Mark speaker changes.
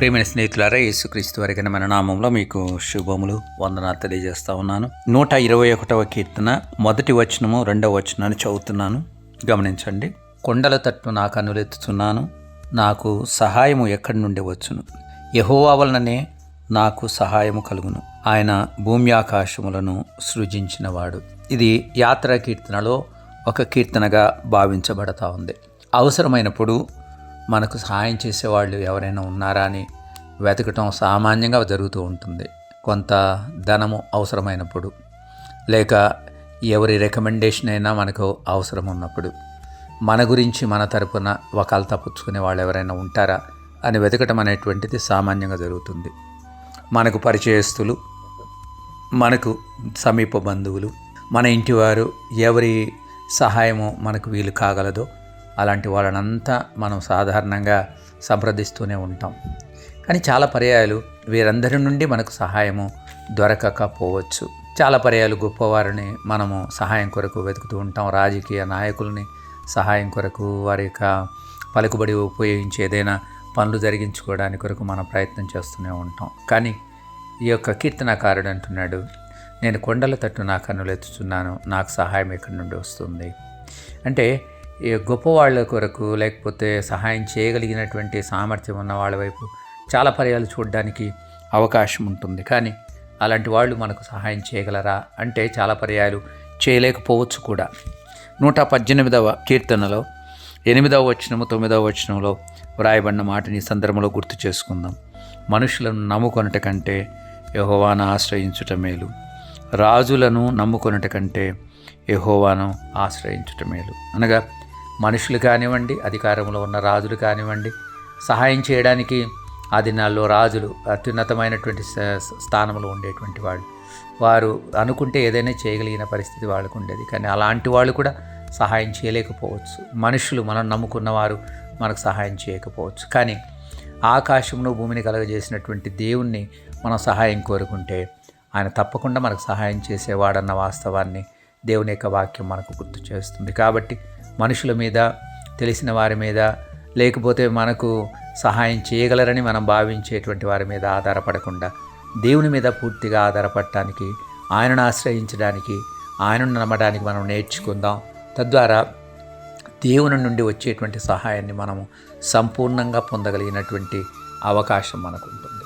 Speaker 1: ప్రియమైన స్నేహితులారా, యేసుక్రీస్తు వారి మన నామంలో మీకు శుభములు వందనాలు తెలియజేస్తా ఉన్నాను. 121వ కీర్తన మొదటి వచనము 2వ వచనాన్ని చదువుతున్నాను, గమనించండి. కొండల తట్టు నా కన్నులెత్తుతున్నాను, నాకు సహాయము ఎక్కడి నుండి వచ్చును? యెహోవా వలననే నాకు సహాయము కలుగును. ఆయన భూమి ఆకాశములను సృజించినవాడు. ఇది యాత్రా కీర్తనలో ఒక కీర్తనగా భావించబడతా ఉంది. అవసరమైనప్పుడు మనకు సహాయం చేసేవాళ్ళు ఎవరైనా ఉన్నారా అని వెతకటం సామాన్యంగా జరుగుతూ ఉంటుంది. కొంత ధనము అవసరమైనప్పుడు, లేక ఎవరి రికమెండేషన్ అయినా మనకు అవసరం ఉన్నప్పుడు, మన గురించి మన తరపున వకాల్తా పుచ్చుకునే వాళ్ళు ఎవరైనా ఉంటారా అని వెతకటం అనేటువంటిది సామాన్యంగా జరుగుతుంది. మనకు పరిచయస్తులు, మనకు సమీప బంధువులు, మన ఇంటివారు ఎవరి సహాయము మనకు వీలు కాగలదో అలాంటి వాళ్ళనంతా మనం సాధారణంగా సంప్రదిస్తూనే ఉంటాం. కానీ చాలా పర్యాయాలు వీరందరి నుండి మనకు సహాయము దొరకకపోవచ్చు. చాలా పర్యాయాలు గొప్పవారిని మనము సహాయం కొరకు వెతుకుతూ ఉంటాం. రాజకీయ నాయకుల్ని సహాయం కొరకు, వారి యొక్క పలుకుబడి ఉపయోగించి ఏదైనా పనులు జరిగించుకోవడానికి కొరకు మనం ప్రయత్నం చేస్తూనే ఉంటాం. కానీ ఈ యొక్క కీర్తనకారుడు అంటున్నాడు, నేను కొండల తట్టు నా కన్నులెత్తుతున్నాను, నాకు సహాయం ఎక్కడి నుండి వస్తుంది? అంటే ఈ గొప్పవాళ్ళ కొరకు, లేకపోతే సహాయం చేయగలిగినటువంటి సామర్థ్యం ఉన్న వాళ్ళ వైపు చాలా పర్యాలు చూడడానికి అవకాశం ఉంటుంది. కానీ అలాంటి వాళ్ళు మనకు సహాయం చేయగలరా అంటే చాలా పర్యాలు చేయలేకపోవచ్చు కూడా. 118వ కీర్తనలో 8వ వచనము 9వ వచనంలో వ్రాయబడిన మాటని ఈ సందర్భంలో గుర్తు చేసుకుందాం. మనుషులను నమ్ముకొనుట కంటే యెహోవాను ఆశ్రయించుట మేలు, రాజులను నమ్ముకొనుట కంటే యెహోవాను ఆశ్రయించుట మేలు. అనగా మనుషులు కానివ్వండి, అధికారంలో ఉన్న రాజులు కానివ్వండి, సహాయం చేయడానికి ఆ దినాల్లో రాజులు అత్యున్నతమైనటువంటి స్థానంలో ఉండేటువంటి వాళ్ళు, వారు అనుకుంటే ఏదైనా చేయగలిగిన పరిస్థితి వాళ్ళకు ఉండేది. కానీ అలాంటి వాళ్ళు కూడా సహాయం చేయలేకపోవచ్చు. మనుషులు, మనం నమ్ముకున్నవారు మనకు సహాయం చేయకపోవచ్చు. కానీ ఆకాశంలో భూమిని కలగజేసినటువంటి దేవుణ్ణి మనం సహాయం కోరుకుంటే ఆయన తప్పకుండా మనకు సహాయం చేసేవాడన్న వాస్తవాన్ని దేవుని యొక్క వాక్యం మనకు గుర్తు చేస్తుంది. కాబట్టి మనుషుల మీద, తెలిసిన వారి మీద, లేకపోతే మనకు సహాయం చేయగలరని మనం భావించేటువంటి వారి మీద ఆధారపడకుండా దేవుని మీద పూర్తిగా ఆధారపడటానికి, ఆయనను ఆశ్రయించడానికి, ఆయనను నమ్మడానికి మనం నేర్చుకుందాం. తద్వారా దేవుని నుండి వచ్చేటువంటి సహాయాన్ని మనము సంపూర్ణంగా పొందగలిగినటువంటి అవకాశం మనకు ఉంటుంది.